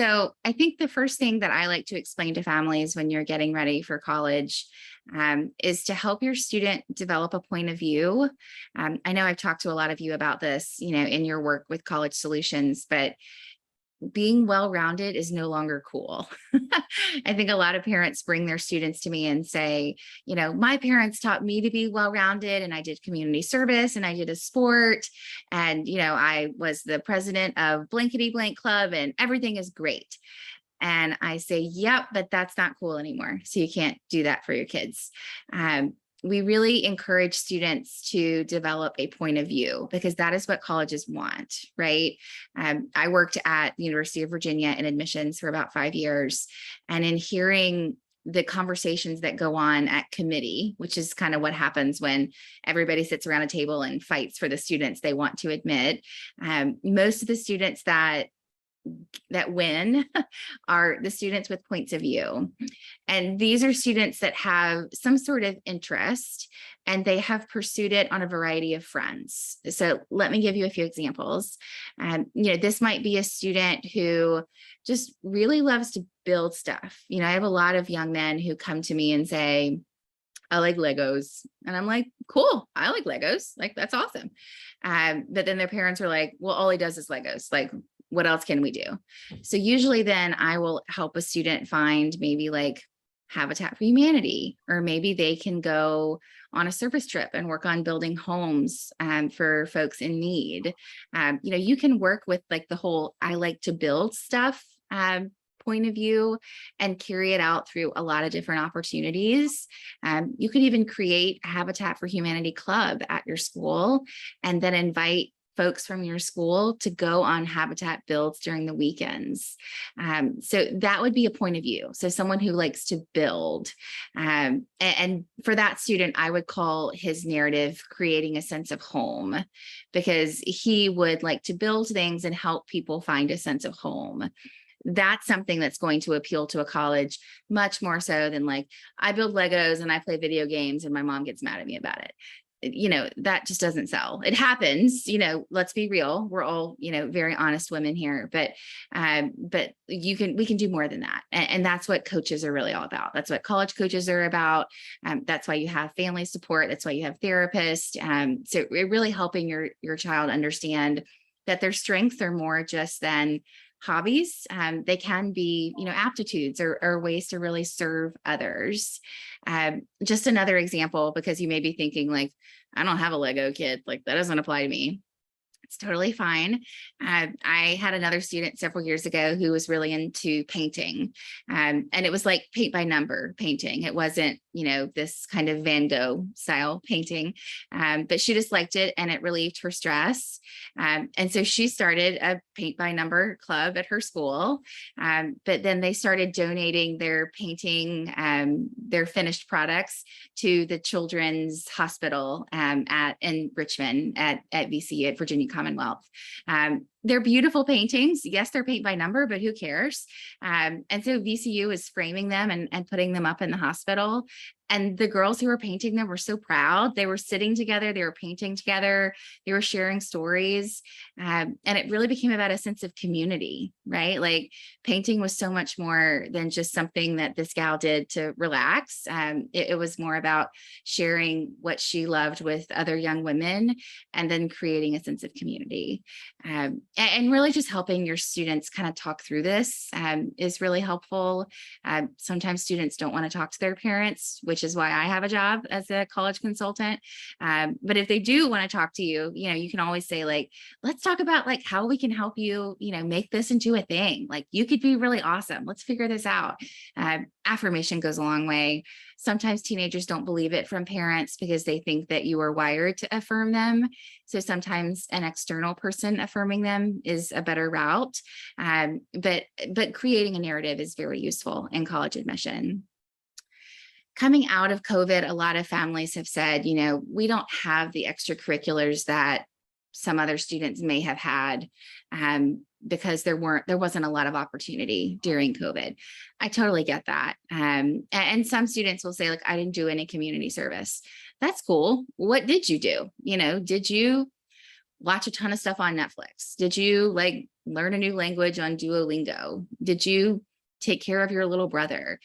So I think the first thing that I like to explain to families when you're getting ready for college is to help your student develop a point of view. I know I've talked to a lot of you about this, in your work with college solutions, but being well-rounded is no longer cool. I think a lot of parents bring their students to me and say, my parents taught me to be well-rounded, and I did community service and I did a sport, and I was the president of blankety blank club and everything is great. And I say, yep, but that's not cool anymore. So you can't do that for your kids. We really encourage students to develop a point of view because that is what colleges want, right? I worked at the University of Virginia in admissions for about 5 years, and in hearing the conversations that go on at committee, which is kind of what happens when everybody sits around a table and fights for the students they want to admit. Most of the students that win are the students with points of view. And these are students that have some sort of interest and they have pursued it on a variety of fronts. So let me give you a few examples. This might be a student who just really loves to build stuff. I have a lot of young men who come to me and say, I like Legos. And I'm like, cool, I like Legos. Like, that's awesome. But then their parents are like, well, all he does is Legos. Like, what else can we do? So usually then I will help a student find maybe like Habitat for Humanity, or maybe they can go on a service trip and work on building homes for folks in need. You can work with like the whole I like to build stuff point of view and carry it out through a lot of different opportunities. You could even create a Habitat for Humanity club at your school and then invite folks from your school to go on Habitat builds during the weekends. So that would be a point of view. So someone who likes to build. And for that student, I would call his narrative creating a sense of home, because he would like to build things and help people find a sense of home. That's something that's going to appeal to a college much more so than like, I build Legos and I play video games and my mom gets mad at me about it. That just doesn't sell. It happens, let's be real. We're all, very honest women here, but we can do more than that. And that's what coaches are really all about. That's what college coaches are about. That's why you have family support. That's why you have therapists. So really helping your child understand that their strengths are more just than hobbies. They can be, aptitudes or ways to really serve others. Just another example, because you may be thinking like, I don't have a Lego kid, like that doesn't apply to me. It's totally fine. I had another student several years ago who was really into painting. And it was like paint by number painting. It wasn't, this kind of Van Gogh style painting, but she just liked it and it relieved her stress. And so she started a paint by number club at her school. But then they started donating their painting, their finished products to the Children's Hospital in Richmond at VCU, at Virginia Commonwealth. They're beautiful paintings. Yes, they're paint by number, but who cares? And so VCU is framing them and putting them up in the hospital. And the girls who were painting them were so proud. They were sitting together, they were painting together, they were sharing stories. And it really became about a sense of community, right? Like painting was so much more than just something that this gal did to relax. It was more about sharing what she loved with other young women and then creating a sense of community. And really just helping your students kind of talk through this is really helpful. Sometimes students don't want to talk to their parents, which is why I have a job as a college consultant. But if they do want to talk to you, you can always say like, let's talk about like how we can help you, make this into a thing. Like you could be really awesome. Let's figure this out. Affirmation goes a long way. Sometimes teenagers don't believe it from parents because they think that you are wired to affirm them. So sometimes an external person affirming them is a better route. But creating a narrative is very useful in college admission. Coming out of COVID, a lot of families have said, we don't have the extracurriculars that some other students may have had because there wasn't a lot of opportunity during COVID. I totally get that. And some students will say like, I didn't do any community service. That's cool. What did you do? Did you watch a ton of stuff on Netflix? Did you like learn a new language on Duolingo? Did you take care of your little brother?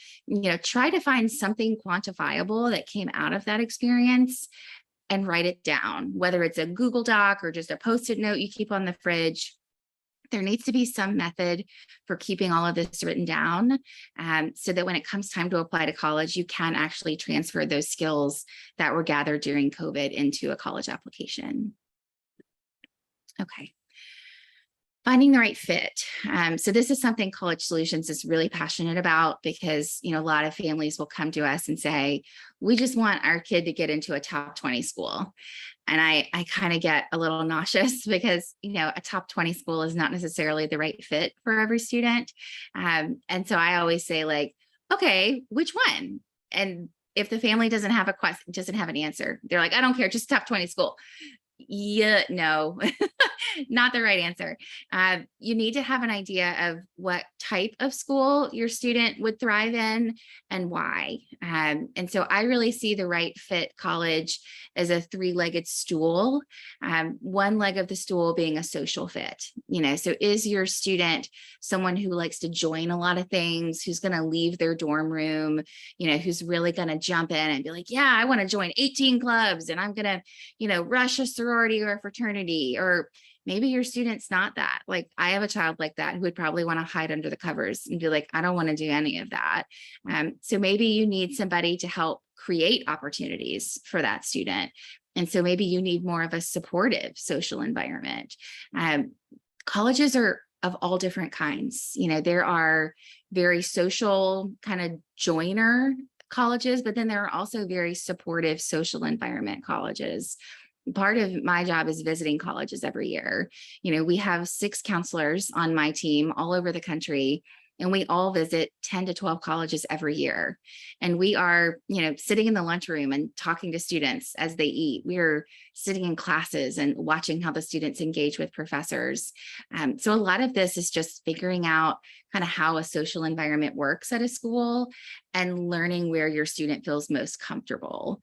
Try to find something quantifiable that came out of that experience and write it down, whether it's a Google Doc or just a Post-it note you keep on the fridge. There needs to be some method for keeping all of this written down, so that when it comes time to apply to college, you can actually transfer those skills that were gathered during COVID into a college application. Okay. Finding the right fit. So this is something College Solutions is really passionate about, because a lot of families will come to us and say, we just want our kid to get into a top 20 school. And I kind of get a little nauseous, because a top 20 school is not necessarily the right fit for every student. And so I always say, like, okay, which one? And if the family doesn't have a question, doesn't have an answer, they're like, I don't care, just top 20 school. Yeah, no, not the right answer. You need to have an idea of what type of school your student would thrive in and why. And so I really see the right fit college as a three-legged stool, one leg of the stool being a social fit. So is your student someone who likes to join a lot of things, who's going to leave their dorm room, who's really going to jump in and be like, yeah, I want to join 18 clubs and I'm going to, rush a sorority or a fraternity? Or maybe your student's not that. Like, I have a child like that who would probably want to hide under the covers and be like, I don't want to do any of that. So maybe you need somebody to help create opportunities for that student. And so maybe you need more of a supportive social environment. Colleges are of all different kinds. There are very social kind of joiner colleges, but then there are also very supportive social environment colleges. Part of my job is visiting colleges every year. We have 6 counselors on my team all over the country, and we all visit 10 to 12 colleges every year. And we are, sitting in the lunchroom and talking to students as they eat. We're sitting in classes and watching how the students engage with professors. So a lot of this is just figuring out kind of how a social environment works at a school and learning where your student feels most comfortable.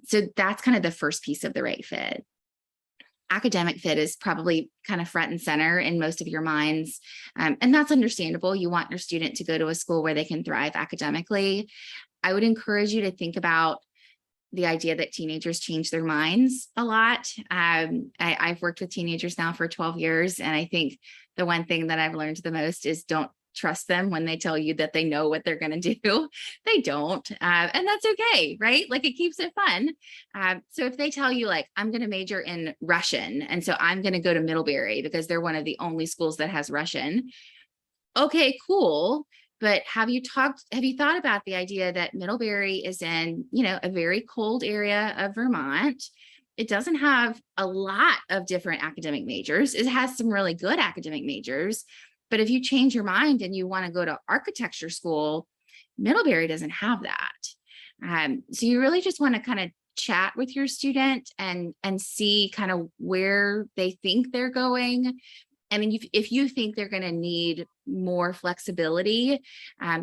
So that's kind of the first piece of the right fit. Academic fit is probably kind of front and center in most of your minds. And that's understandable. You want your student to go to a school where they can thrive academically. I would encourage you to think about the idea that teenagers change their minds a lot. I've worked with teenagers now for 12 years. And I think the one thing that I've learned the most is don't trust them when they tell you that they know what they're going to do. They don't. And that's okay, right? Like, it keeps it fun. So if they tell you, like, I'm going to major in Russian, and so I'm going to go to Middlebury because they're one of the only schools that has Russian. Okay, cool. But have you thought about the idea that Middlebury is in, a very cold area of Vermont? It doesn't have a lot of different academic majors. It has some really good academic majors. But if you change your mind and you want to go to architecture school, Middlebury doesn't have that. So you really just want to kind of chat with your student and see kind of where they think they're going. I mean, if you think they're going to need more flexibility,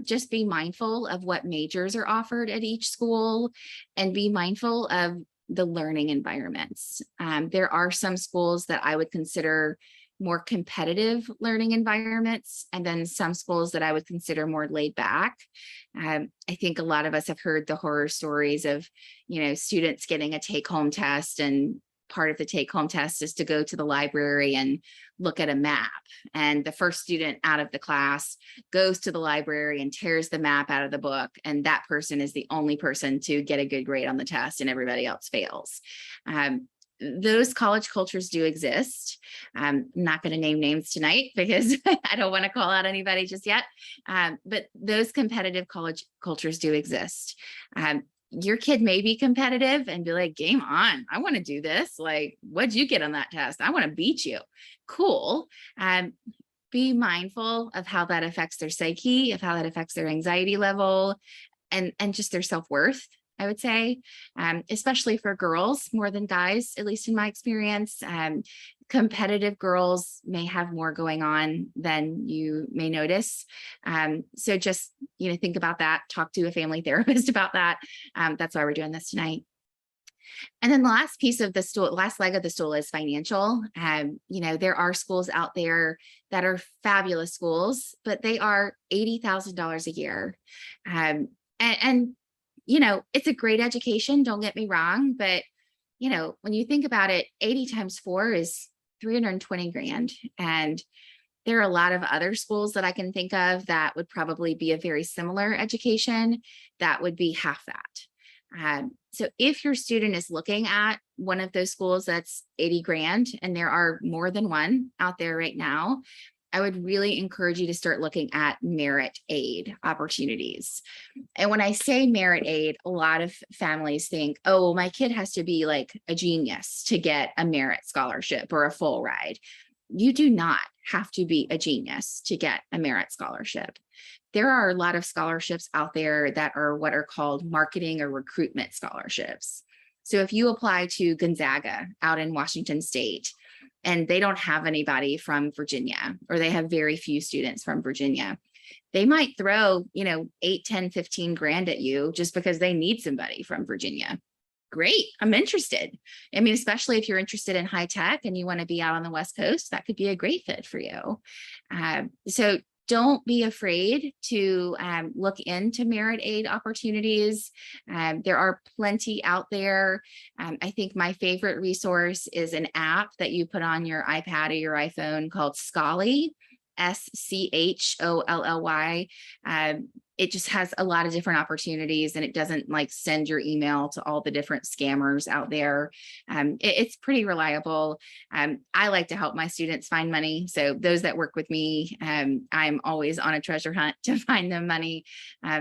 just be mindful of what majors are offered at each school and be mindful of the learning environments. There are some schools that I would consider more competitive learning environments, and then some schools that I would consider more laid back. I think a lot of us have heard the horror stories of, students getting a take-home test, and part of the take-home test is to go to the library and look at a map. And the first student out of the class goes to the library and tears the map out of the book. And that person is the only person to get a good grade on the test, and everybody else fails. Those college cultures do exist. I'm not going to name names tonight because I don't want to call out anybody just yet. But those competitive college cultures do exist. Your kid may be competitive and be like, game on, I want to do this. Like, what'd you get on that test? I want to beat you. Cool. Be mindful of how that affects their psyche, of how that affects their anxiety level, and just their self-worth, I would say, especially for girls more than guys, at least in my experience. Competitive girls may have more going on than you may notice. So just, think about that, talk to a family therapist about that. That's why we're doing this tonight. And then the last piece of the stool, last leg of the stool is financial. There are schools out there that are fabulous schools, but they are $80,000 a year. And it's a great education, don't get me wrong, but when you think about it, 80 times 4 is 320 grand. And there are a lot of other schools that I can think of that would probably be a very similar education that would be half that. So if your student is looking at one of those schools that's 80 grand, and there are more than one out there right now, I would really encourage you to start looking at merit aid opportunities. And when I say merit aid, a lot of families think, oh, my kid has to be like a genius to get a merit scholarship or a full ride. You do not have to be a genius to get a merit scholarship. There are a lot of scholarships out there that are what are called marketing or recruitment scholarships. So if you apply to Gonzaga out in Washington State, and they don't have anybody from Virginia, or they have very few students from Virginia, they might throw, 8, 10, 15 grand at you just because they need somebody from Virginia. Great, I'm interested. I mean, especially if you're interested in high tech and you want to be out on the West Coast, that could be a great fit for you. So don't be afraid to look into merit aid opportunities. There are plenty out there. I think my favorite resource is an app that you put on your iPad or your iPhone called Scholly, Scholly. It just has a lot of different opportunities, and it doesn't like send your email to all the different scammers out there. It's pretty reliable. I like to help my students find money. So those that work with me, I'm always on a treasure hunt to find them money.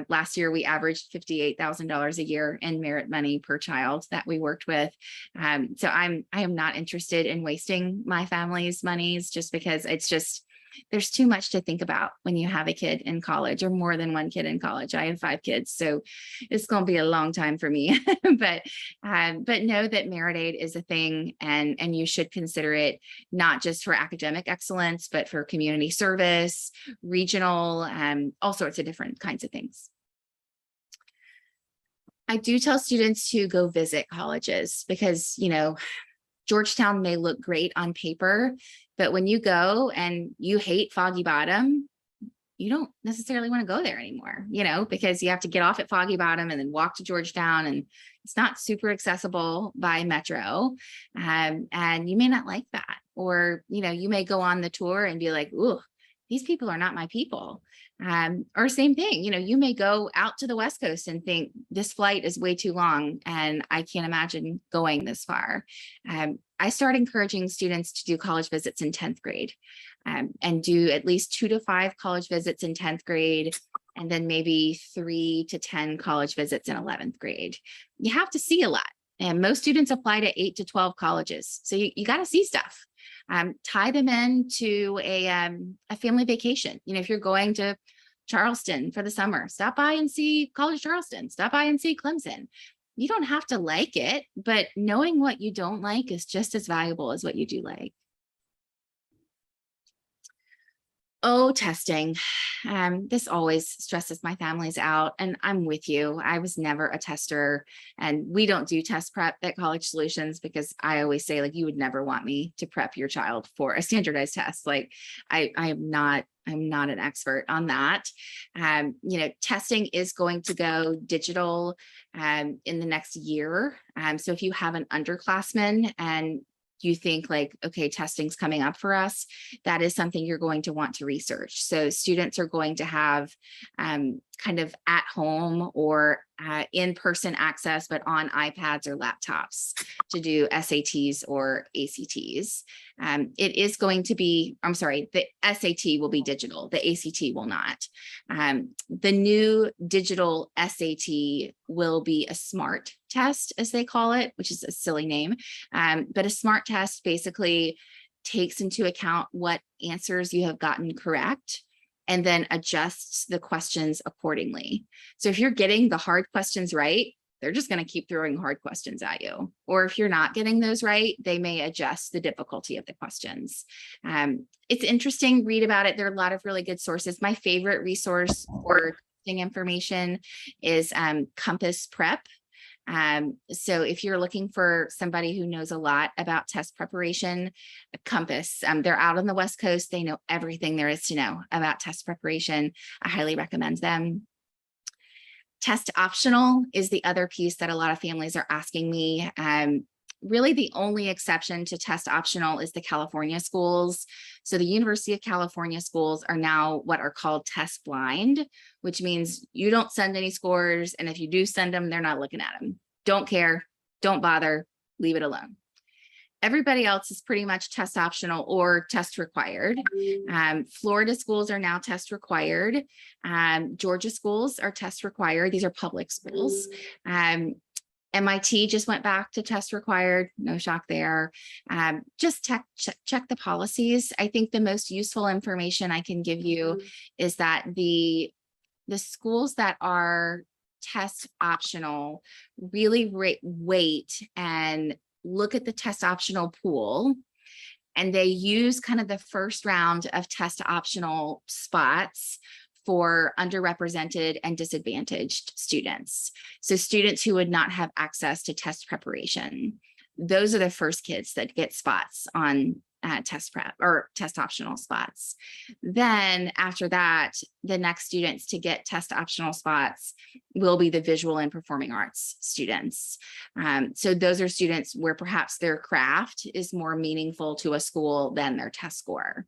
Last year, we averaged $58,000 a year in merit money per child that we worked with. So I am not interested in wasting my family's monies just because there's too much to think about when you have a kid in college, or more than one kid in college. I have 5 kids, so it's going to be a long time for me. but know that merit aid is a thing, and you should consider it not just for academic excellence, but for community service, regional, all sorts of different kinds of things. I do tell students to go visit colleges because, Georgetown may look great on paper, but when you go and you hate Foggy Bottom, you don't necessarily want to go there anymore, because you have to get off at Foggy Bottom and then walk to Georgetown, and it's not super accessible by metro. And you may not like that, or, you may go on the tour and be like, ooh, these people are not my people. Or same thing, you may go out to the West Coast and think this flight is way too long and I can't imagine going this far. I start encouraging students to do college visits in 10th grade, and do at least 2 to 5 college visits in 10th grade, and then maybe 3 to 10 college visits in 11th grade. You have to see a lot, and most students apply to 8 to 12 colleges. So you got to see stuff. Tie them into a family vacation. If you're going to Charleston for the summer, stop by and see College Charleston, stop by and see Clemson. You don't have to like it, but knowing what you don't like is just as valuable as what you do like. Oh, testing. This always stresses my families out, and I'm with you. I was never a tester, and we don't do test prep at College Solutions because I always say, you would never want me to prep your child for a standardized test. I'm not an expert on that. Testing is going to go digital in the next year. So if you have an underclassman and you think okay, testing's coming up for us, that is something you're going to want to research. So students are going to have kind of at home or in-person access, but on iPads or laptops to do SATs or ACTs. It is going to be, the SAT will be digital, the ACT will not. The new digital SAT will be a SMART test, as they call it, which is a silly name. But a SMART test basically takes into account what answers you have gotten correct, and then adjusts the questions accordingly. So if you're getting the hard questions right, they're just going to keep throwing hard questions at you. Or if you're not getting those right, they may adjust the difficulty of the questions. It's interesting, read about it. There are a lot of really good sources. My favorite resource for testing information is Compass Prep. So if you're looking for somebody who knows a lot about test preparation, Compass, they're out on the West Coast. They know everything there is to know about test preparation. I highly recommend them. Test optional is the other piece that a lot of families are asking me. Really the only exception to test optional is the California schools. So the University of California schools are now what are called test blind, which means you don't send any scores. And if you do send them, they're not looking at them. Don't care, don't bother, leave it alone. Everybody else is pretty much test optional or test required. Florida schools are now test required. Georgia schools are test required. These are public schools. MIT just went back to test required. No shock there. Just check the policies. I think the most useful information I can give you is that the schools that are test optional really wait and look at the test optional pool, and they use kind of the first round of test optional spots for underrepresented and disadvantaged students. So students who would not have access to test preparation. Those are the first kids that get spots on test prep or test optional spots. Then after that, the next students to get test optional spots will be the visual and performing arts students. So those are students where perhaps their craft is more meaningful to a school than their test score.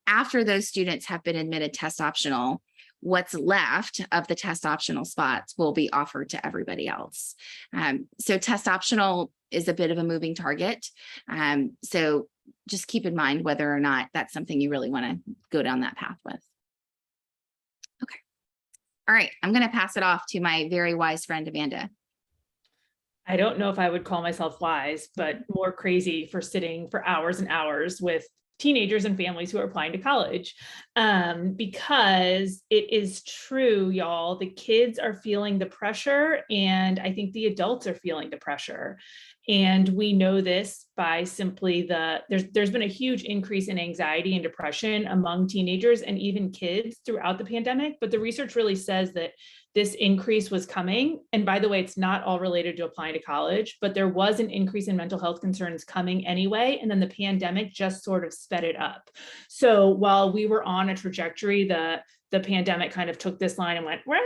After those students have been admitted test optional, what's left of the test optional spots will be offered to everybody else. So test optional is a bit of a moving target. So just keep in mind whether or not that's something you really want to go down that path with. Okay. All right. I'm going to pass it off to my very wise friend, Amanda. I don't know if I would call myself wise, but more crazy for sitting for hours and hours with teenagers and families who are applying to college. Because it is true, y'all, the kids are feeling the pressure, and I think the adults are feeling the pressure. And we know this by simply there's been a huge increase in anxiety and depression among teenagers and even kids throughout the pandemic. But the research really says that this increase was coming. And by the way, it's not all related to applying to college, but there was an increase in mental health concerns coming anyway. And then the pandemic just sort of sped it up. So while we were on a trajectory, the pandemic kind of took this line and went, wah!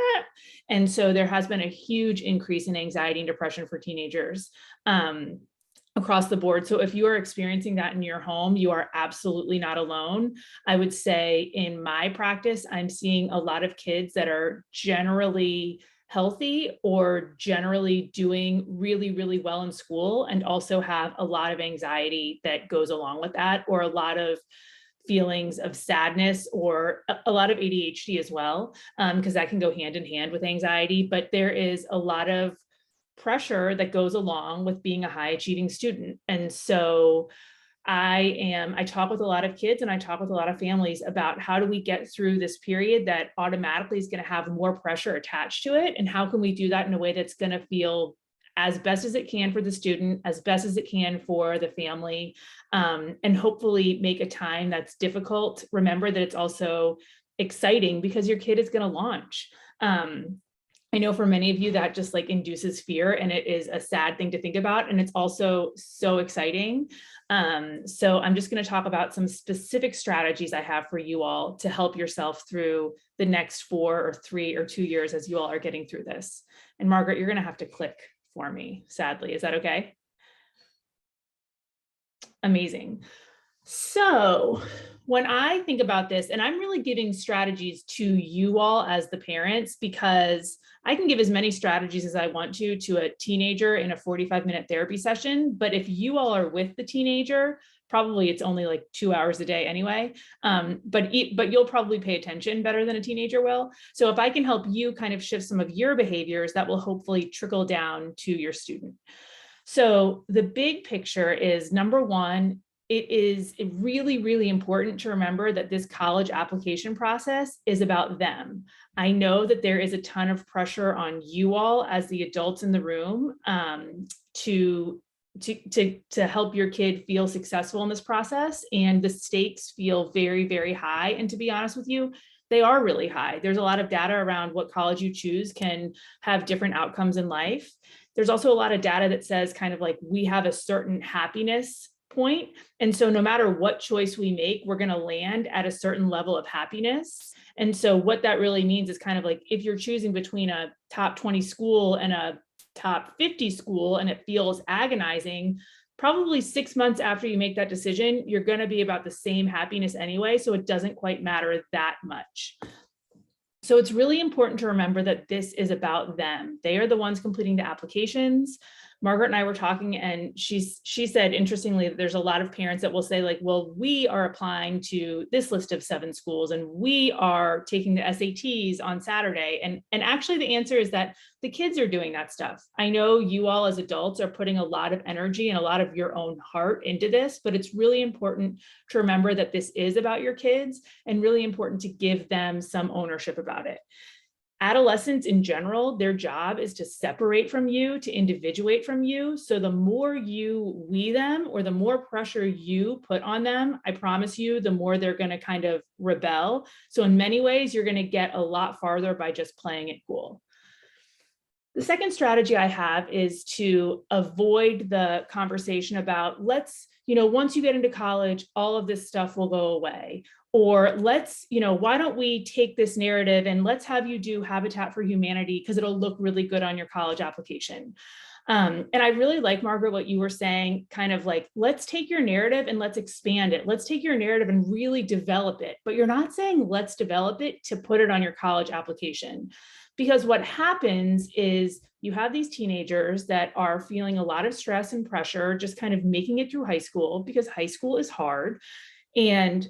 And so there has been a huge increase in anxiety and depression for teenagers across the board. So if you are experiencing that in your home, you are absolutely not alone. I would say in my practice, I'm seeing a lot of kids that are generally healthy or generally doing really, really well in school, and also have a lot of anxiety that goes along with that, or a lot of feelings of sadness, or a lot of ADHD as well, because that can go hand in hand with anxiety. But there is a lot of pressure that goes along with being a high achieving student. And so I talk with a lot of kids, and I talk with a lot of families about how do we get through this period that automatically is going to have more pressure attached to it, and how can we do that in a way that's going to feel as best as it can for the student, as best as it can for the family, and hopefully make a time that's difficult. Remember that it's also exciting because your kid is going to launch. I know for many of you that just like induces fear, and it is a sad thing to think about. And it's also so exciting. So I'm just going to talk about some specific strategies I have for you all to help yourself through the next 4 or 3 or 2 years as you all are getting through this. And Margaret, you're going to have to click for me, sadly. Is that okay? Amazing. So when I think about this, and I'm really giving strategies to you all as the parents, because I can give as many strategies as I want to a teenager in a 45-minute therapy session. But if you all are with the teenager, probably it's only like 2 hours a day anyway. But you'll probably pay attention better than a teenager will. So if I can help you kind of shift some of your behaviors, that will hopefully trickle down to your student. So the big picture is, number one, it is really, really important to remember that this college application process is about them. I know that there is a ton of pressure on you all as the adults in the room to help your kid feel successful in this process. And the stakes feel very, very high. And to be honest with you, they are really high. There's a lot of data around what college you choose can have different outcomes in life. There's also a lot of data that says kind of like we have a certain happiness point. And so no matter what choice we make, we're going to land at a certain level of happiness. And so what that really means is kind of like if you're choosing between a top 20 school and a top 50 school and it feels agonizing, probably 6 months after you make that decision, you're going to be about the same happiness anyway. So it doesn't quite matter that much. So it's really important to remember that this is about them. They are the ones completing the applications. Margaret and I were talking, and she said, interestingly, that there's a lot of parents that will say like, well, we are applying to this list of 7 schools and we are taking the SATs on Saturday. And actually the answer is that the kids are doing that stuff. I know you all as adults are putting a lot of energy and a lot of your own heart into this, but it's really important to remember that this is about your kids and really important to give them some ownership about it. Adolescents in general, their job is to separate from you, to individuate from you. So the more you we them, or the more pressure you put on them, I promise you, the more they're going to kind of rebel. So in many ways, you're going to get a lot farther by just playing it cool. The second strategy I have is to avoid the conversation about once you get into college, all of this stuff will go away. Or why don't we take this narrative and let's have you do Habitat for Humanity because it'll look really good on your college application. And I really like, Margaret, what you were saying, kind of like, let's take your narrative and let's expand it. Let's take your narrative and really develop it. But you're not saying let's develop it to put it on your college application. Because what happens is you have these teenagers that are feeling a lot of stress and pressure, just kind of making it through high school because high school is hard. And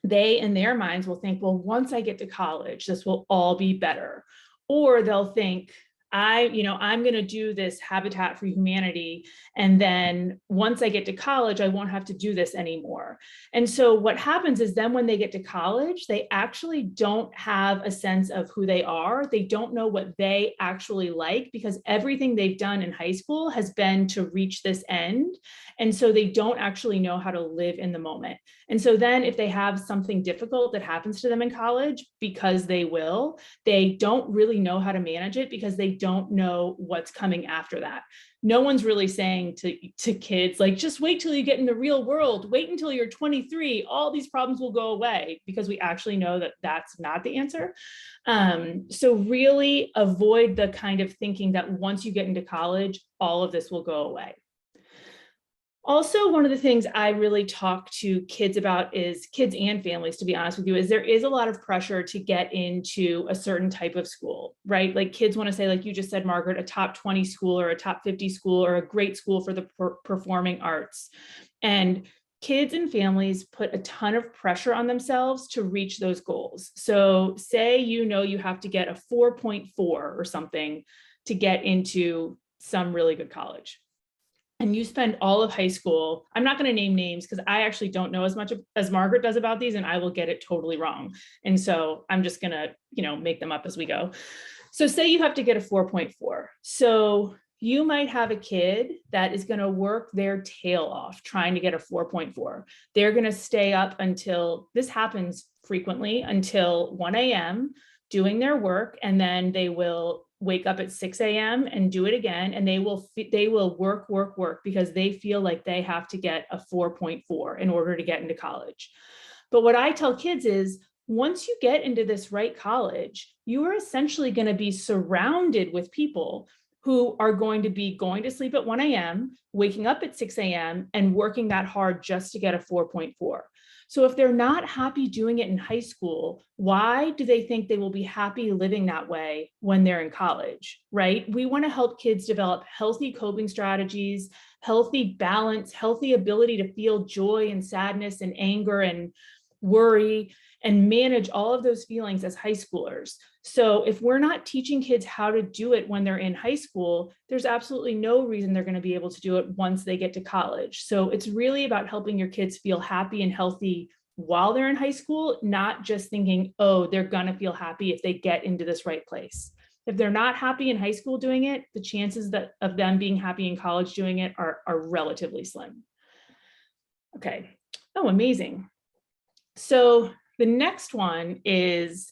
they, in their minds, will think, well, once I get to college, this will all be better. Or they'll think, I'm going to do this Habitat for Humanity. And then once I get to college, I won't have to do this anymore. And so what happens is then when they get to college, they actually don't have a sense of who they are. They don't know what they actually like because everything they've done in high school has been to reach this end. And so they don't actually know how to live in the moment. And so then if they have something difficult that happens to them in college, because they don't really know how to manage it because they don't know what's coming after that. No one's really saying to kids, like, just wait till you get in the real world, wait until you're 23, all these problems will go away, because we actually know that that's not the answer. So really avoid the kind of thinking that once you get into college, all of this will go away. Also, one of the things I really talk to kids about, is kids and families, to be honest with you, is there is a lot of pressure to get into a certain type of school, right? Like kids want to say, like you just said, Margaret, a top 20 school or a top 50 school or a great school for the performing arts. And kids and families put a ton of pressure on themselves to reach those goals. So say, you have to get a 4.4 or something to get into some really good college. And you spend all of high school, I'm not going to name names because I actually don't know as much as Margaret does about these, and I will get it totally wrong. And so I'm just going to, make them up as we go. So say you have to get a 4.4. So you might have a kid that is going to work their tail off trying to get a 4.4. They're going to stay up until, this happens frequently, until 1 a.m. doing their work, and then they will wake up at 6 a.m. and do it again. And they will work because they feel like they have to get a 4.4 in order to get into college. But what I tell kids is, once you get into this right college, you are essentially going to be surrounded with people who are going to sleep at 1 a.m., waking up at 6 a.m. and working that hard just to get a 4.4. So if they're not happy doing it in high school, why do they think they will be happy living that way when they're in college, right? We want to help kids develop healthy coping strategies, healthy balance, healthy ability to feel joy and sadness and anger and worry, and manage all of those feelings as high schoolers. So if we're not teaching kids how to do it when they're in high school, there's absolutely no reason they're going to be able to do it once they get to college. So it's really about helping your kids feel happy and healthy while they're in high school, not just thinking, oh, they're going to feel happy if they get into this right place. If they're not happy in high school doing it, the chances of them being happy in college doing it are relatively slim. Okay. Oh, amazing. So the next one is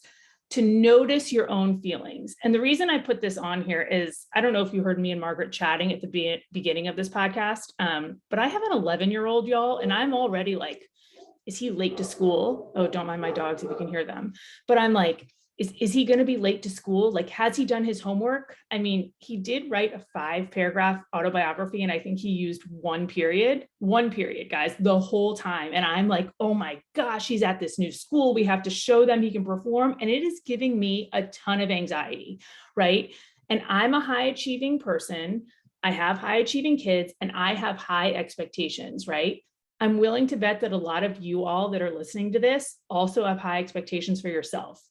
to notice your own feelings. And the reason I put this on here is, I don't know if you heard me and Margaret chatting at the beginning of this podcast, but I have an 11-year-old, y'all, and I'm already like, is he late to school? Oh, don't mind my dogs if you can hear them. But I'm like, is he going to be late to school? Like, has he done his homework? I mean, he did write a 5-paragraph autobiography, and I think he used one period, guys, the whole time. And I'm like, oh my gosh, he's at this new school. We have to show them he can perform. And it is giving me a ton of anxiety, right? And I'm a high achieving person. I have high achieving kids, and I have high expectations, right? I'm willing to bet that a lot of you all that are listening to this also have high expectations for yourself.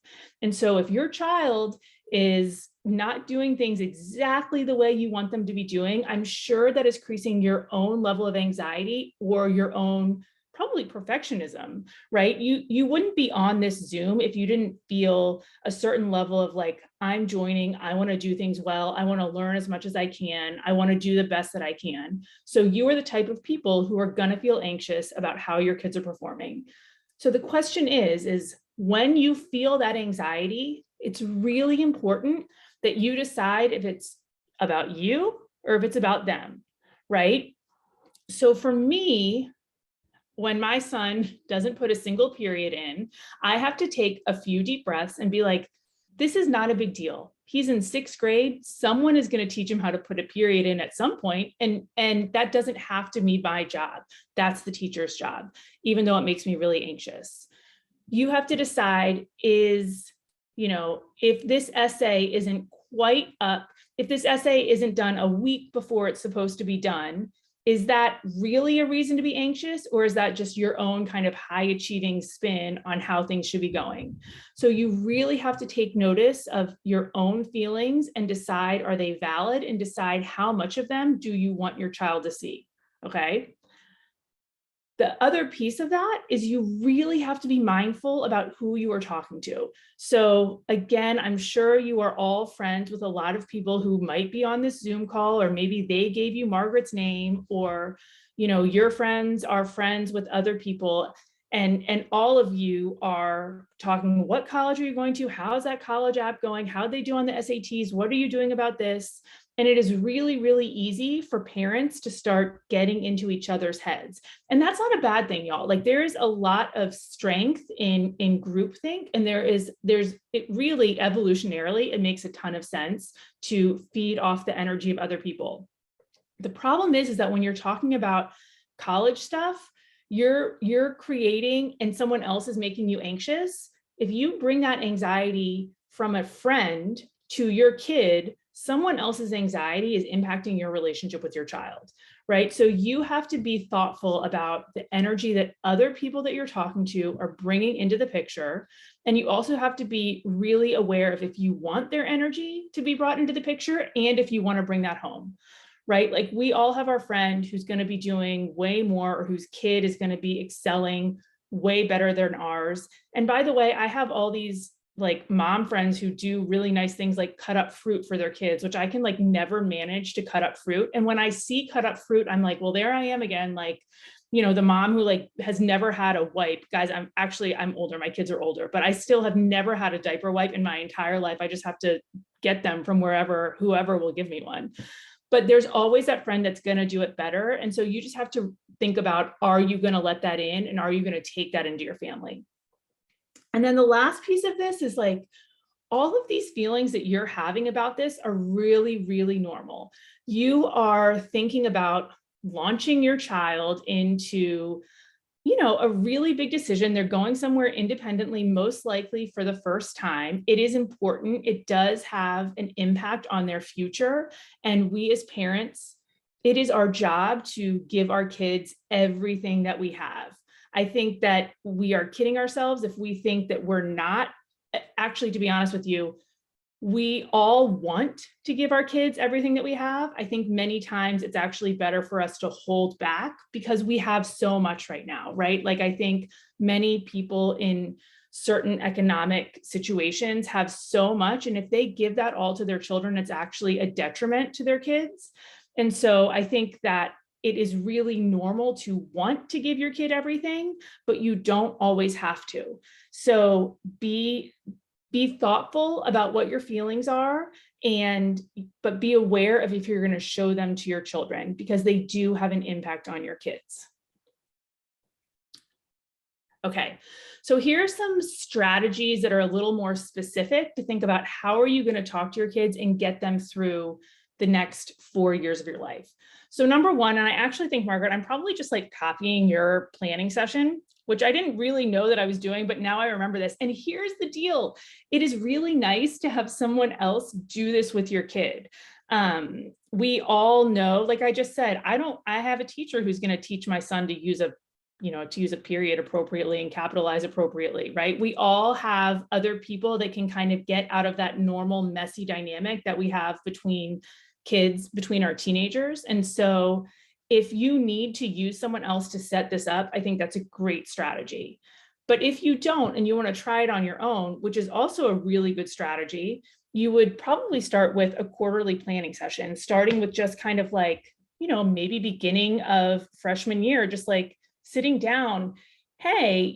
And so if your child is not doing things exactly the way you want them to be doing, I'm sure that is increasing your own level of anxiety or your own probably perfectionism, right? You wouldn't be on this Zoom if you didn't feel a certain level of like, I'm joining, I want to do things well, I want to learn as much as I can, I want to do the best that I can. So you are the type of people who are going to feel anxious about how your kids are performing. So the question is when you feel that anxiety, it's really important that you decide if it's about you or if it's about them, right? So for me, when my son doesn't put a single period in, I have to take a few deep breaths and be like, this is not a big deal. He's in 6th grade. Someone is going to teach him how to put a period in at some point. And that doesn't have to be my job. That's the teacher's job, even though it makes me really anxious. You have to decide is, if this essay isn't quite up, if this essay isn't done a week before it's supposed to be done, is that really a reason to be anxious, or is that just your own kind of high achieving spin on how things should be going? So you really have to take notice of your own feelings and decide, are they valid, and decide how much of them do you want your child to see, okay? The other piece of that is you really have to be mindful about who you are talking to. So again, I'm sure you are all friends with a lot of people who might be on this Zoom call, or maybe they gave you Margaret's name, or your friends are friends with other people. And all of you are talking, what college are you going to? How's that college app going? How'd they do on the SATs? What are you doing about this? And it is really, really easy for parents to start getting into each other's heads. And that's not a bad thing, y'all. Like, there is a lot of strength in groupthink, and there's it really evolutionarily, it makes a ton of sense to feed off the energy of other people. The problem is that when you're talking about college stuff, you're creating, and someone else is making you anxious. If you bring that anxiety from a friend to your kid, someone else's anxiety is impacting your relationship with your child, right? So you have to be thoughtful about the energy that other people that you're talking to are bringing into the picture. And you also have to be really aware of if you want their energy to be brought into the picture, and if you want to bring that home, right? Like, we all have our friend who's going to be doing way more, or whose kid is going to be excelling way better than ours. And by the way, I have all these like mom friends who do really nice things like cut up fruit for their kids, which I can like never manage to cut up fruit. And when I see cut up fruit, I'm like, well, there I am again. Like, the mom who like has never had a wipe. Guys, I'm older. My kids are older, but I still have never had a diaper wipe in my entire life. I just have to get them from whoever will give me one. But there's always that friend that's going to do it better. And so you just have to think about, are you going to let that in? And are you going to take that into your family? And then the last piece of this is like, all of these feelings that you're having about this are really, really normal. You are thinking about launching your child into, a really big decision. They're going somewhere independently, most likely for the first time. It is important. It does have an impact on their future. And we as parents, it is our job to give our kids everything that we have. I think that we are kidding ourselves if we think that we're not. Actually, to be honest with you, we all want to give our kids everything that we have. I think many times it's actually better for us to hold back because we have so much right now, right? Like, I think many people in certain economic situations have so much, and if they give that all to their children, it's actually a detriment to their kids. And so I think that it is really normal to want to give your kid everything, but you don't always have to. So be Be thoughtful about what your feelings are, but be aware of if you're going to show them to your children, because they do have an impact on your kids. Okay, so here's some strategies that are a little more specific to think about how are you going to talk to your kids and get them through the next 4 years of your life. So number one, and I actually think, Margaret, I'm probably just like copying your planning session, which I didn't really know that I was doing, but now I remember this. And here's the deal. It is really nice to have someone else do this with your kid. We all know, like I just said, I have a teacher who's going to teach my son to use a period appropriately and capitalize appropriately, right? We all have other people that can kind of get out of that normal messy dynamic that we have between kids, between our teenagers. And so if you need to use someone else to set this up, I think that's a great strategy. But if you don't, and you want to try it on your own, which is also a really good strategy, you would probably start with a quarterly planning session, starting with just kind of like, maybe beginning of freshman year, just like sitting down, hey,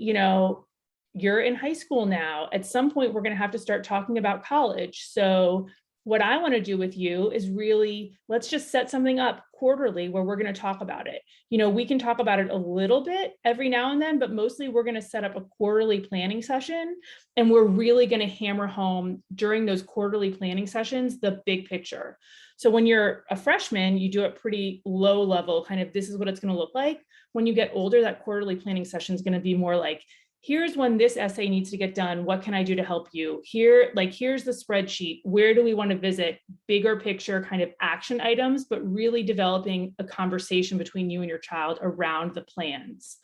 you're in high school now. At some point, we're going to have to start talking about college. So what I want to do with you is really, let's just set something up quarterly where we're going to talk about it. We can talk about it a little bit every now and then, but mostly we're going to set up a quarterly planning session. And we're really going to hammer home during those quarterly planning sessions, the big picture. So when you're a freshman, you do it pretty low level, kind of, this is what it's going to look like. When you get older, that quarterly planning session is going to be more like, here's when this essay needs to get done. What can I do to help you? Here's the spreadsheet. Where do we want to visit? Bigger picture kind of action items, but really developing a conversation between you and your child around the plans.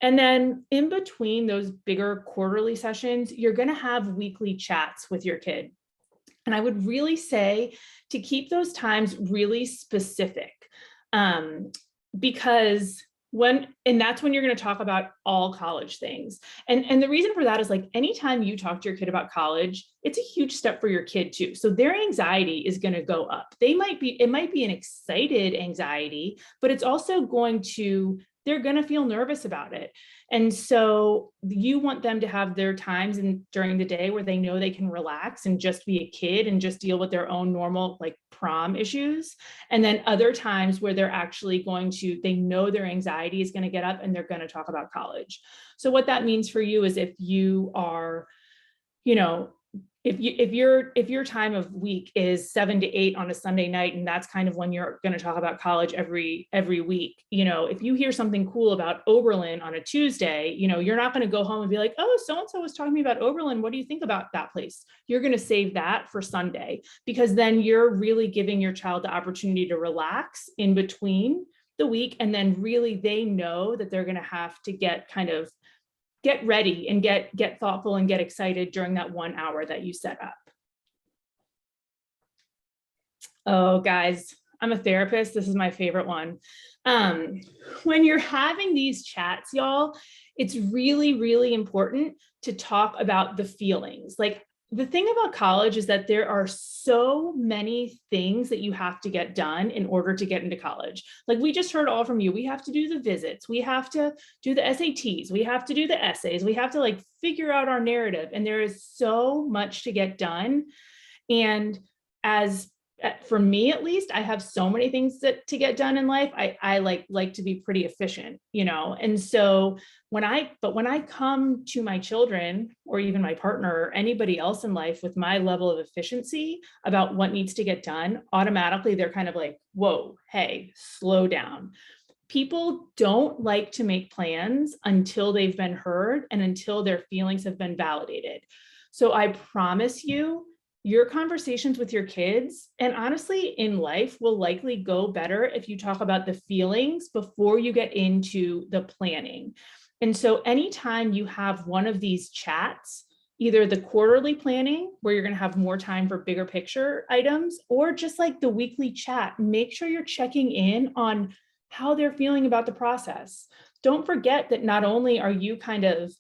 And then in between those bigger quarterly sessions, you're going to have weekly chats with your kid. And I would really say to keep those times really specific, because that's when you're going to talk about all college things. And the reason for that is, like, anytime you talk to your kid about college, it's a huge step for your kid too. So their anxiety is going to go up. It might be an excited anxiety, but it's also they're going to feel nervous about it. And so you want them to have their times during the day where they know they can relax and just be a kid and just deal with their own normal, like, prom issues. And then other times where they're actually they know their anxiety is going to get up and they're going to talk about college. So what that means for you is if you are, if your time of week is 7 to 8 on a Sunday night, and that's kind of when you're going to talk about college every week, if you hear something cool about Oberlin on a Tuesday, you're not going to go home and be like, oh, so-and-so was talking to me about Oberlin. What do you think about that place? You're going to save that for Sunday, because then you're really giving your child the opportunity to relax in between the week. And then really they know that they're going to have to get ready and get thoughtful and get excited during that 1 hour that you set up. Oh, guys, I'm a therapist. This is my favorite one. When you're having these chats, y'all, it's really, really important to talk about the feelings. Like, the thing about college is that there are so many things that you have to get done in order to get into college. Like, we just heard all from you. We have to do the visits. We have to do the SATs. We have to do the essays. We have to figure out our narrative. And there is so much to get done. And for me, at least, I have so many things to get done in life. I like to be pretty efficient, and so when I come to my children or even my partner or anybody else in life with my level of efficiency about what needs to get done, automatically they're kind of like, whoa, hey, slow down. People don't like to make plans until they've been heard and until their feelings have been validated. So I promise you, your conversations with your kids, and honestly in life, will likely go better if you talk about the feelings before you get into the planning. And so anytime you have one of these chats, either the quarterly planning where you're going to have more time for bigger picture items, or just like the weekly chat, make sure you're checking in on how they're feeling about the process. Don't forget that not only are you kind of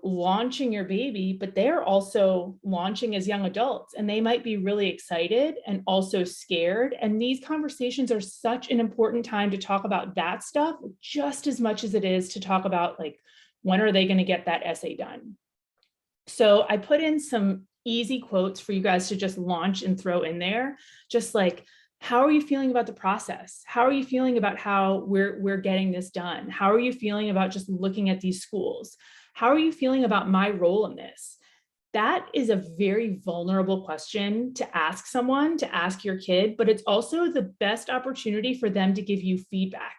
launching your baby, but they're also launching as young adults, and they might be really excited and also scared. And these conversations are such an important time to talk about that stuff just as much as it is to talk about, like, when are they going to get that essay done? So I put in some easy quotes for you guys to just launch and throw in there, just like, how are you feeling about the process? How are you feeling about how we're getting this done? How are you feeling about just looking at these schools? How are you feeling about my role in this? That is a very vulnerable question to ask someone, to ask your kid, but it's also the best opportunity for them to give you feedback.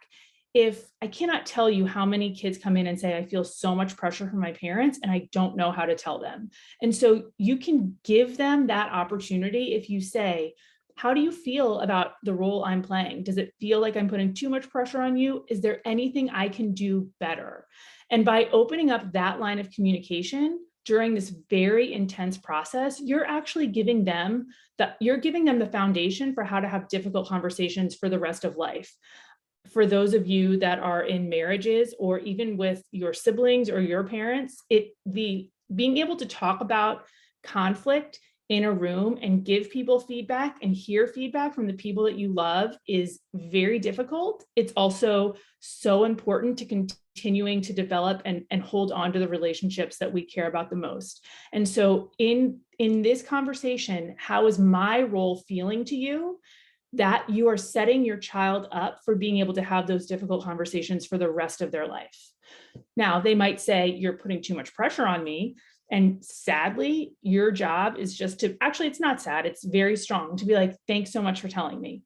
If I cannot tell you how many kids come in and say, I feel so much pressure from my parents and I don't know how to tell them. And so you can give them that opportunity if you say, how do you feel about the role I'm playing? Does it feel like I'm putting too much pressure on you? Is there anything I can do better? And by opening up that line of communication during this very intense process, you're actually giving them the foundation for how to have difficult conversations for the rest of life. For those of you that are in marriages or even with your siblings or your parents, being able to talk about conflict in a room and give people feedback and hear feedback from the people that you love is very difficult. It's also so important to continuing to develop and hold on to the relationships that we care about the most. And so in this conversation, how is my role feeling to you? That you are setting your child up for being able to have those difficult conversations for the rest of their life. Now, they might say, you're putting too much pressure on me. And sadly, your job is just to, actually, it's not sad, it's very strong to be like, thanks so much for telling me.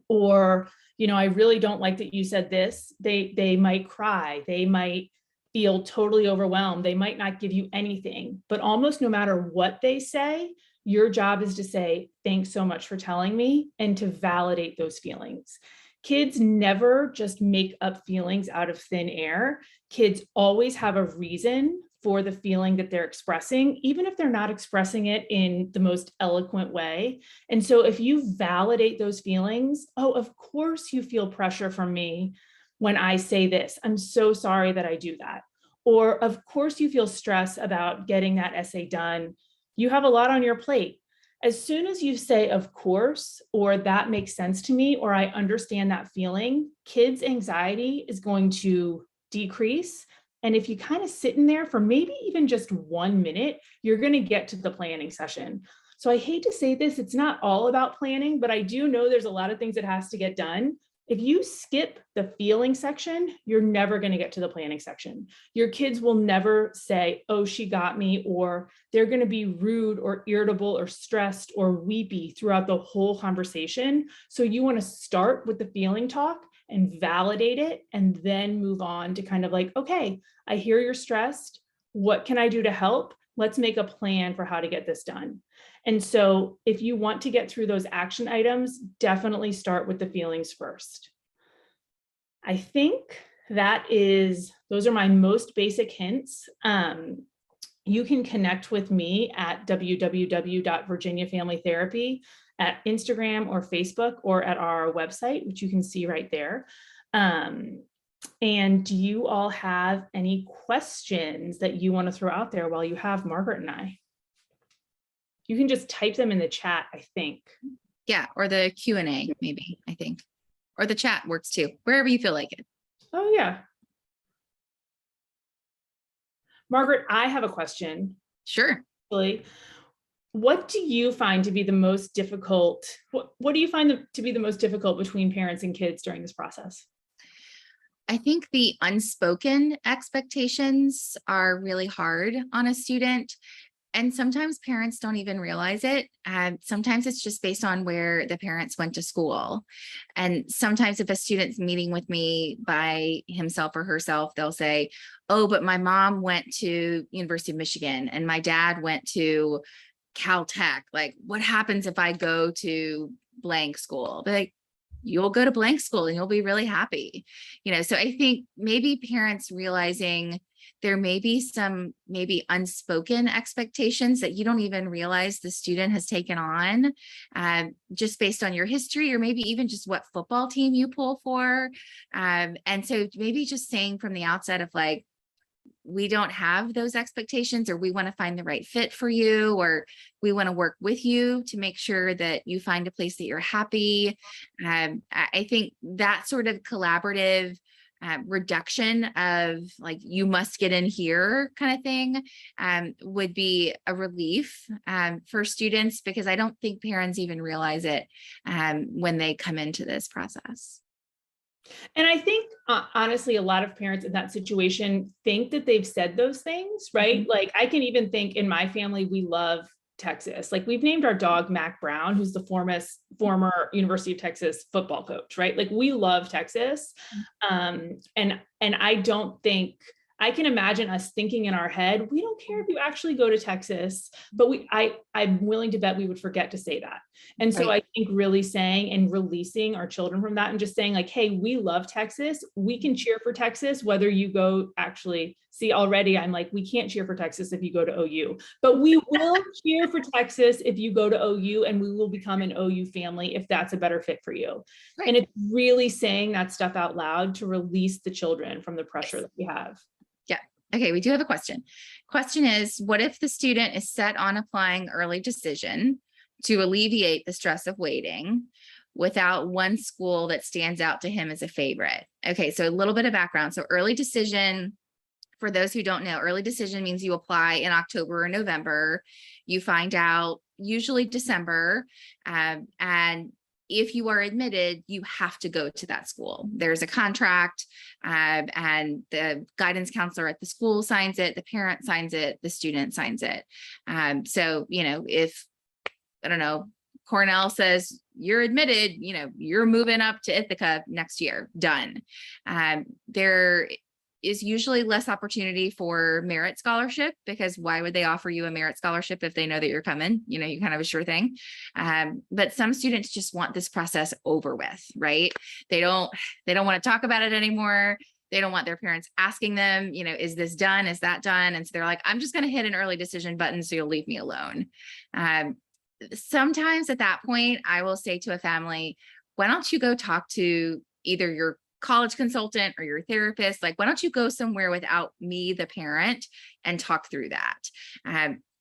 Or, I really don't like that you said this. They might cry, they might feel totally overwhelmed, they might not give you anything, but almost no matter what they say, your job is to say, thanks so much for telling me, and to validate those feelings. Kids never just make up feelings out of thin air. Kids always have a reason for the feeling that they're expressing, even if they're not expressing it in the most eloquent way. And so if you validate those feelings, oh, of course you feel pressure from me when I say this. I'm so sorry that I do that. Or of course you feel stress about getting that essay done. You have a lot on your plate. As soon as you say, of course, or that makes sense to me, or I understand that feeling, kids' anxiety is going to decrease. And if you kind of sit in there for maybe even just 1 minute, you're going to get to the planning session. So I hate to say this, it's not all about planning, but I do know there's a lot of things that has to get done. If you skip the feeling section, you're never going to get to the planning section. Your kids will never say, oh, she got me, or they're going to be rude or irritable or stressed or weepy throughout the whole conversation. So you want to start with the feeling talk and validate it, and then move on to kind of like, okay, I hear you're stressed. What can I do to help? Let's make a plan for how to get this done. And so if you want to get through those action items, definitely start with the feelings first. I think those are my most basic hints. You can connect with me at www.virginiafamilytherapy at Instagram or Facebook, or at our website, which you can see right there. And do you all have any questions that you want to throw out there while you have Margaret and I? You can just type them in the chat, I think. Yeah, or the Q&A, maybe, I think. Or the chat works too, wherever you feel like it. Oh, yeah. Margaret, I have a question. Sure. What do you find to be the most difficult? What do you find to be the most difficult between parents and kids during this process? I think the unspoken expectations are really hard on a student. And sometimes parents don't even realize it. Sometimes it's just based on where the parents went to school. And sometimes if a student's meeting with me by himself or herself, they'll say, oh, but my mom went to University of Michigan and my dad went to Caltech. Like, what happens if I go to blank school? But like, you'll go to blank school and you'll be really happy. So I think maybe parents realizing there may be some unspoken expectations that you don't even realize the student has taken on, just based on your history, or maybe even just what football team you pull for. And so maybe just saying from the outset of like, we don't have those expectations, or we want to find the right fit for you, or we want to work with you to make sure that you find a place that you're happy. I think that sort of collaborative reduction of like, you must get in here kind of thing, would be a relief for students, because I don't think parents even realize it when they come into this process. And I think, honestly, a lot of parents in that situation think that they've said those things, right? Mhm. Like, I can even think in my family, we love Texas. Like, we've named our dog Mac Brown, who's the former University of Texas football coach, right? Like, we love Texas. And I don't think, I can imagine us thinking in our head, we don't care if you actually go to Texas, but I'm willing to bet we would forget to say that. And so Right. I think really saying and releasing our children from that and just saying like, hey, we love Texas. We can cheer for Texas, whether you go, actually, see, already I'm like, we can't cheer for Texas if you go to OU, but we will cheer for Texas if you go to OU, and we will become an OU family if that's a better fit for you. Right. And it's really saying that stuff out loud to release the children from the pressure that we have. Yeah. Okay. We do have a question. Question is, what if the student is set on applying early decision to alleviate the stress of waiting without one school that stands out to him as a favorite? Okay. So a little bit of background. So early decision, for those who don't know, early decision means you apply in October or November. You find out usually December, and if you are admitted, you have to go to that school. There's a contract, and the guidance counselor at the school signs it, the parent signs it, the student signs it. So, if, I don't know, Cornell says you're admitted, you're moving up to Ithaca next year, done. There is usually less opportunity for merit scholarship, because why would they offer you a merit scholarship if they know that you're coming? You kind of a sure thing. But some students just want this process over with, right? They don't want to talk about it anymore. They don't want their parents asking them, is this done? Is that done? And so they're like, I'm just going to hit an early decision button, so you'll leave me alone. Sometimes at that point, I will say to a family, why don't you go talk to either your college consultant or your therapist? Like, why don't you go somewhere without me, the parent, and talk through that?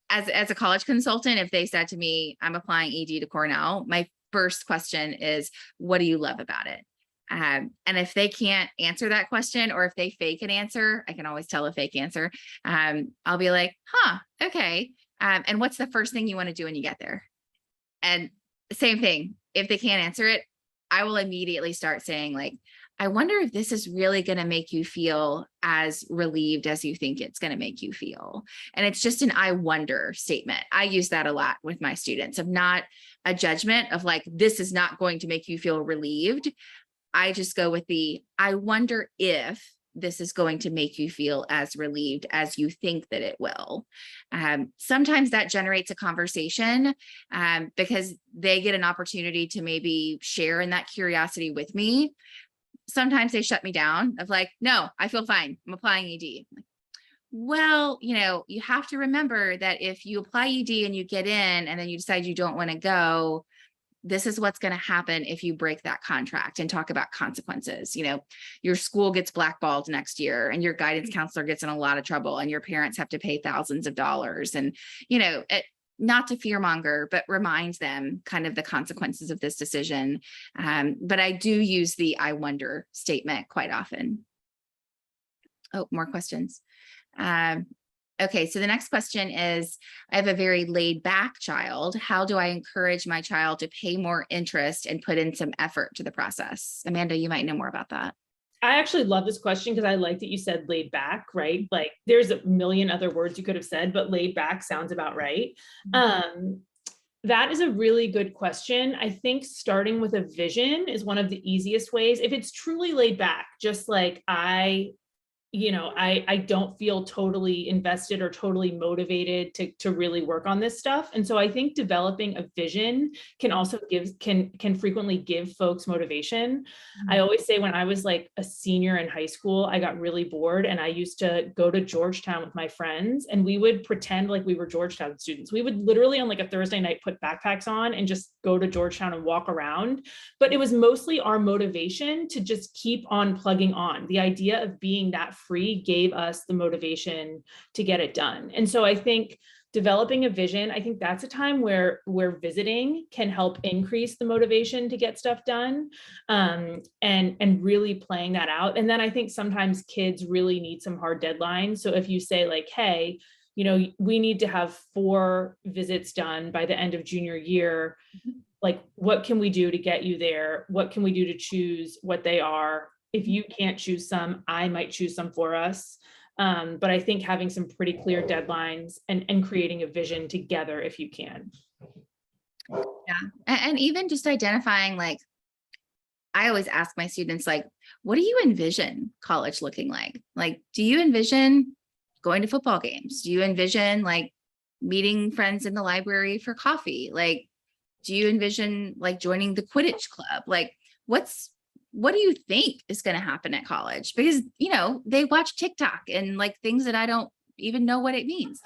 As a college consultant, if they said to me, I'm applying ED to Cornell, my first question is, what do you love about it? And if they can't answer that question, or if they fake an answer, I can always tell a fake answer. I'll be like, okay. And what's the first thing you want to do when you get there? And same thing, if they can't answer it, I will immediately start saying like, I wonder if this is really going to make you feel as relieved as you think it's going to make you feel. And it's just an I wonder statement. I use that a lot with my students, of not a judgment of like, this is not going to make you feel relieved. I just go with the, I wonder if this is going to make you feel as relieved as you think that it will. Sometimes that generates a conversation, because they get an opportunity to maybe share in that curiosity with me. Sometimes they shut me down of like, no, I feel fine, I'm applying ED. Like, well, you have to remember that if you apply ED and you get in and then you decide you don't want to go, this is what's going to happen if you break that contract, and talk about consequences. Your school gets blackballed next year, and your guidance counselor gets in a lot of trouble, and your parents have to pay thousands of dollars. And, not to fearmonger, but remind them kind of the consequences of this decision. But I do use the I wonder statement quite often. Oh, more questions. Okay, so the next question is, I have a very laid back child. How do I encourage my child to pay more interest and put in some effort to the process? Amanda, you might know more about that. I actually love this question because I like that you said laid back, right? Like, there's a million other words you could have said, but laid back sounds about right. That is a really good question. I think starting with a vision is one of the easiest ways. If it's truly laid back, just like I don't feel totally invested or totally motivated to really work on this stuff. And so I think developing a vision can also can frequently give folks motivation. I always say, when I was like a senior in high school, I got really bored, and I used to go to Georgetown with my friends, and we would pretend like we were Georgetown students. We would literally on like a Thursday night put backpacks on and just go to Georgetown and walk around. But it was mostly our motivation to just keep on plugging on. The idea of being that free gave us the motivation to get it done. And so I think developing a vision, I think that's a time where visiting can help increase the motivation to get stuff done, and really playing that out. And then I think sometimes kids really need some hard deadlines. So if you say like, hey, we need to have 4 visits done by the end of junior year, like, what can we do to get you there? What can we do to choose what they are? If you can't choose some, I might choose some for us. But I think having some pretty clear deadlines and creating a vision together, if you can. Yeah. And even just identifying, like, I always ask my students, like, what do you envision college looking like? Like, do you envision going to football games? Do you envision like meeting friends in the library for coffee? Like, do you envision like joining the Quidditch club? Like, what do you think is going to happen at college? Because, they watch TikTok and like things that I don't even know what it means.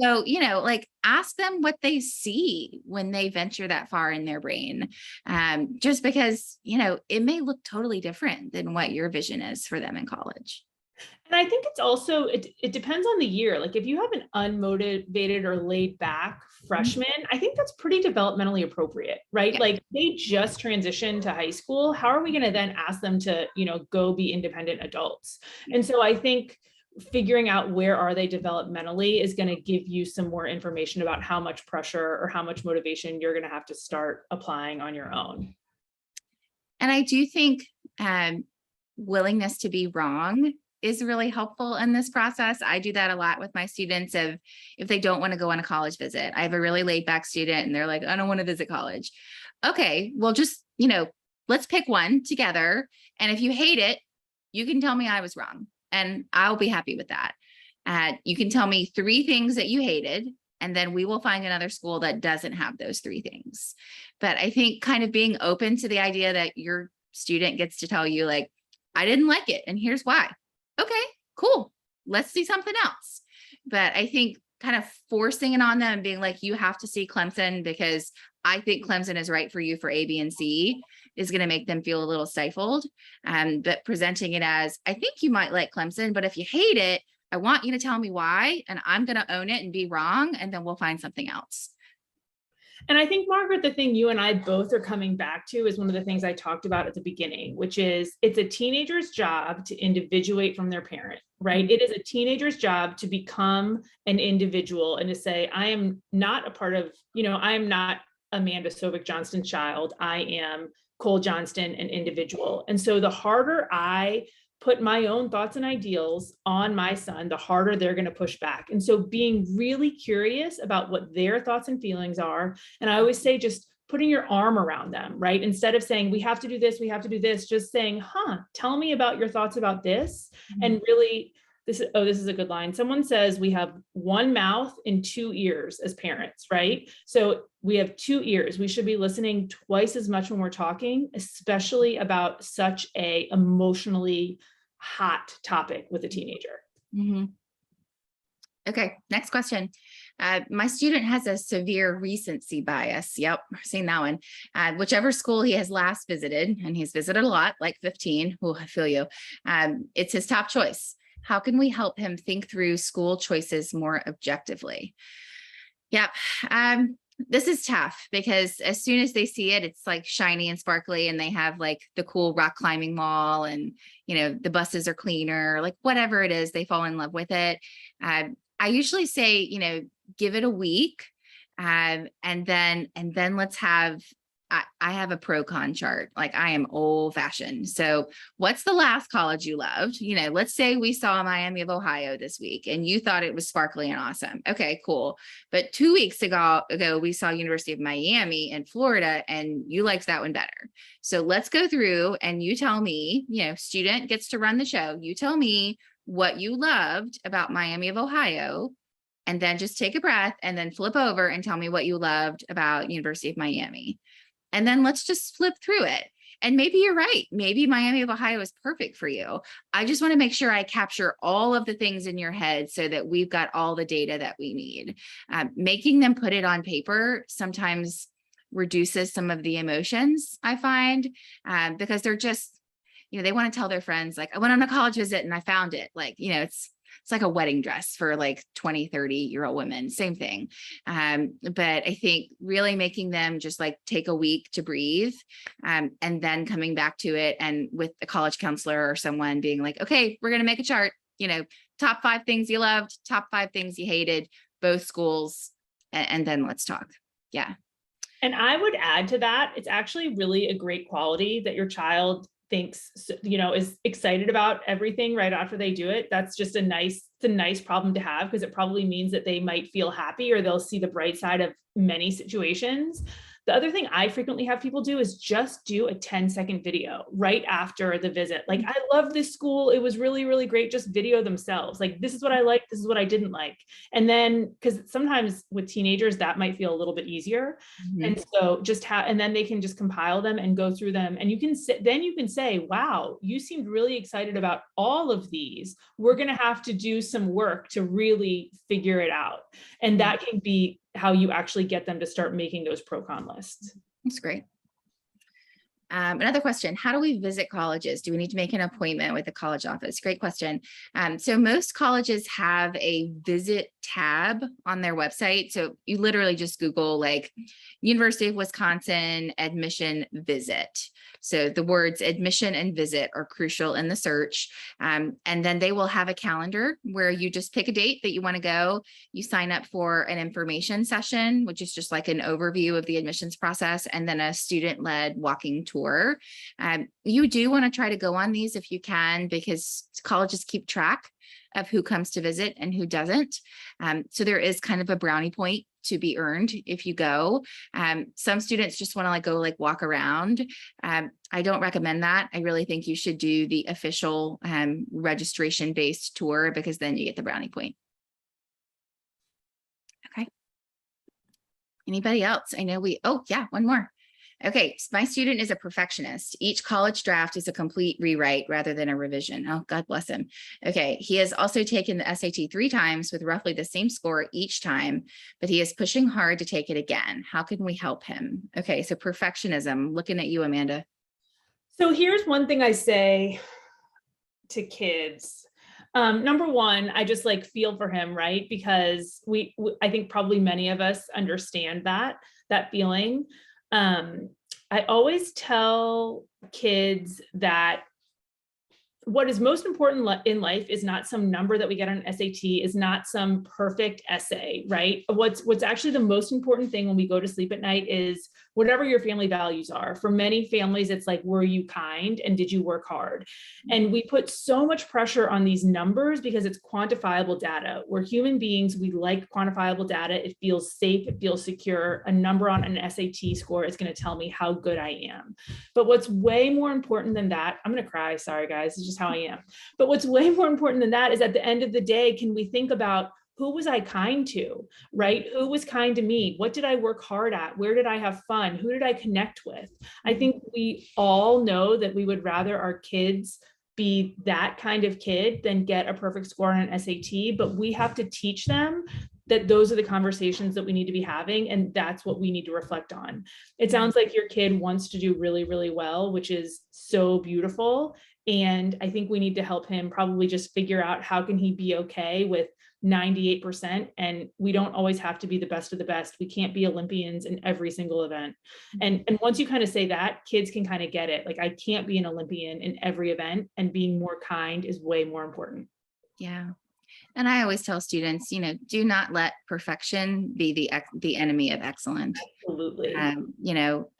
So, like, ask them what they see when they venture that far in their brain. Just because, it may look totally different than what your vision is for them in college. And I think it's also, it depends on the year. Like if you have an unmotivated or laid back freshman, I think that's pretty developmentally appropriate, right? Yeah. Like they just transitioned to high school. How are we going to then ask them to, go be independent adults? And so I think figuring out where are they developmentally is going to give you some more information about how much pressure or how much motivation you're going to have to start applying on your own. And I do think willingness to be wrong is really helpful in this process. I do that a lot with my students if they don't want to go on a college visit. I have a really laid back student and they're like, I don't want to visit college. Okay, well, just, let's pick one together. And if you hate it, you can tell me I was wrong and I'll be happy with that. You can tell me 3 things that you hated, and then we will find another school that doesn't have those 3 things. But I think kind of being open to the idea that your student gets to tell you, like, I didn't like it and here's why. Okay, cool. Let's see something else. But I think kind of forcing it on them and being like, you have to see Clemson because I think Clemson is right for you for A, B, and C is going to make them feel a little stifled. But presenting it as, I think you might like Clemson, but if you hate it, I want you to tell me why, and I'm going to own it and be wrong, and then we'll find something else. And I think, Margaret, the thing you and I both are coming back to is one of the things I talked about at the beginning, which is it's a teenager's job to individuate from their parent, right? It is a teenager's job to become an individual and to say, I am not a part of, I am not Amanda Sovik-Johnston's child. I am Cole Johnston, an individual. And so the harder I put my own thoughts and ideals on my son, the harder they're going to push back. And so being really curious about what their thoughts and feelings are. And I always say, just putting your arm around them, right? Instead of saying, we have to do this, we have to do this, just saying, tell me about your thoughts about this. Mm-hmm. And really, this is a good line. Someone says we have 1 mouth and 2 ears as parents, right? So we have 2 ears. We should be listening twice as much when we're talking, especially about such a emotionally hot topic with a teenager. Mm-hmm. Okay, next question. My student has a severe recency bias. Yep, I've seen that one. Whichever school he has last visited, and he's visited a lot, like 15. Oh, I feel you. It's his top choice. How can we help him think through school choices more objectively? Yep. This is tough because as soon as they see it, it's like shiny and sparkly, and they have like the cool rock climbing wall, and the buses are cleaner, like whatever it is, they fall in love with it. I usually say, give it a week, and then let's have. I have a pro-con chart. Like, I am old fashioned. So what's the last college you loved? Let's say we saw Miami of Ohio this week and you thought it was sparkly and awesome. Okay, cool. But 2 weeks ago, we saw University of Miami in Florida and you liked that one better. So let's go through and you tell me, student gets to run the show. You tell me what you loved about Miami of Ohio, and then just take a breath and then flip over and tell me what you loved about University of Miami. And then let's just flip through it. And maybe you're right. Maybe Miami of Ohio is perfect for you. I just want to make sure I capture all of the things in your head so that we've got all the data that we need. Making them put it on paper sometimes reduces some of the emotions, I find, because they're just, they want to tell their friends, like, I went on a college visit and I found it. Like, it's it's like a wedding dress for like 20, 30-year-old women, same thing. But I think really making them just like take a week to breathe, and then coming back to it, and with a college counselor or someone being like, okay, we're going to make a chart, top 5 things you loved, top 5 things you hated, both schools, and then let's talk. Yeah. And I would add to that, it's actually really a great quality that your child thinks, is excited about everything right after they do it. That's just it's a nice problem to have, because it probably means that they might feel happy, or they'll see the bright side of many situations. The other thing I frequently have people do is just do a 10-second video right after the visit. Like, I love this school. It was really, really great. Just video themselves. Like, this is what I liked. This is what I didn't like. And then, because sometimes with teenagers, that might feel a little bit easier. Mm-hmm. And so and then they can just compile them and go through them. And you can say, wow, you seemed really excited about all of these. We're going to have to do some work to really figure it out. And that can be how you actually get them to start making those pro-con lists. That's great. Another question, how do we visit colleges? Do we need to make an appointment with the college office? Great question. So most colleges have a visit tab on their website. So you literally just Google like University of Wisconsin admission visit. So the words admission and visit are crucial in the search. And then they will have a calendar where you just pick a date that you want to go. You sign up for an information session, which is just like an overview of the admissions process, and then a student-led walking tour. You do want to try to go on these if you can, because colleges keep track of who comes to visit and who doesn't. So there is kind of a brownie point to be earned if you go. Some students just want to go walk around. I don't recommend that. I really think you should do the official registration-based tour, because then you get the brownie point. Okay. Anybody else? I know oh yeah, one more. Okay, so my student is a perfectionist. Each college draft is a complete rewrite rather than a revision. Oh, God bless him. Okay, he has also taken the SAT 3 times with roughly the same score each time, but he is pushing hard to take it again. How can we help him? Okay, so perfectionism, looking at you, Amanda. So here's one thing I say to kids. Number one, I just feel for him, right? Because I think probably many of us understand that feeling. I always tell kids that what is most important in life is not some number that we get on an SAT, is not some perfect essay, right? What's actually the most important thing when we go to sleep at night is whatever your family values are. For many families, it's were you kind and did you work hard? And we put so much pressure on these numbers because it's quantifiable data. We're human beings, we like quantifiable data. It feels safe, it feels secure. A number on an SAT score is going to tell me how good I am. But what's way more important than that, I'm going to cry, sorry guys, it's just how I am. But what's way more important than that is, at the end of the day, can we think about who was I kind to, right? Who was kind to me? What did I work hard at? Where did I have fun? Who did I connect with? I think we all know that we would rather our kids be that kind of kid than get a perfect score on an SAT, but we have to teach them that those are the conversations that we need to be having, and that's what we need to reflect on. It sounds like your kid wants to do really, really well, which is so beautiful. And I think we need to help him probably just figure out how can he be okay with 98%. And we don't always have to be the best of the best. We can't be Olympians in every single event. And once you kind of say that, kids can kind of get it. I can't be an Olympian in every event, and being more kind is way more important. Yeah. And I always tell students, do not let perfection be the enemy of excellent. Absolutely.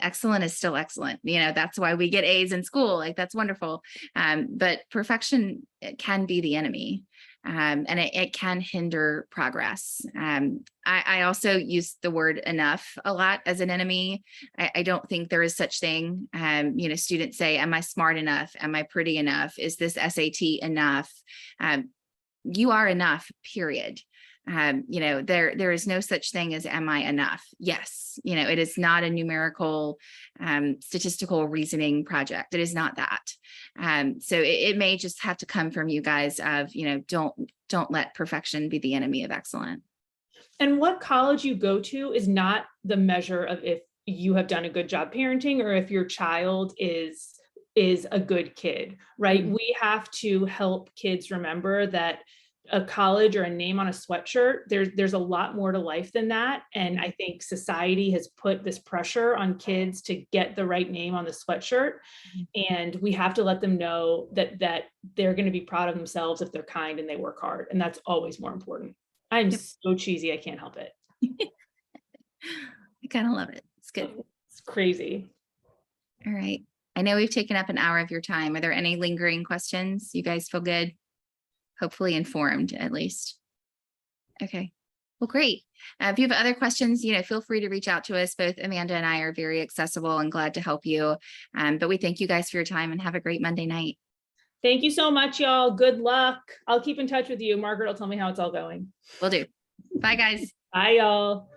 Excellent is still excellent. That's why we get A's in school. That's wonderful. But perfection can be the enemy. And it can hinder progress. I also use the word enough a lot as an enemy. I don't think there is such thing. Students say, am I smart enough? Am I pretty enough? Is this SAT enough? You are enough, period. There is no such thing as am I enough? Yes. It is not a numerical, statistical reasoning project. It is not that. So it may just have to come from you guys of, don't let perfection be the enemy of excellent. And what college you go to is not the measure of if you have done a good job parenting or if your child is a good kid, right? We have to help kids remember that a college or a name on a sweatshirt, there's a lot more to life than that. And I think society has put this pressure on kids to get the right name on the sweatshirt. And we have to let them know that they're going to be proud of themselves if they're kind and they work hard. And that's always more important. I'm so cheesy, I can't help it. I kind of love it. It's good. It's crazy. All right. I know we've taken up an hour of your time. Are there any lingering questions? You guys feel good? Hopefully informed, at least. Okay. Well, great. If you have other questions, feel free to reach out to us. Both Amanda and I are very accessible and glad to help you. But we thank you guys for your time and have a great Monday night. Thank you so much, y'all. Good luck. I'll keep in touch with you. Margaret will tell me how it's all going. Will do. Bye, guys. Bye, y'all.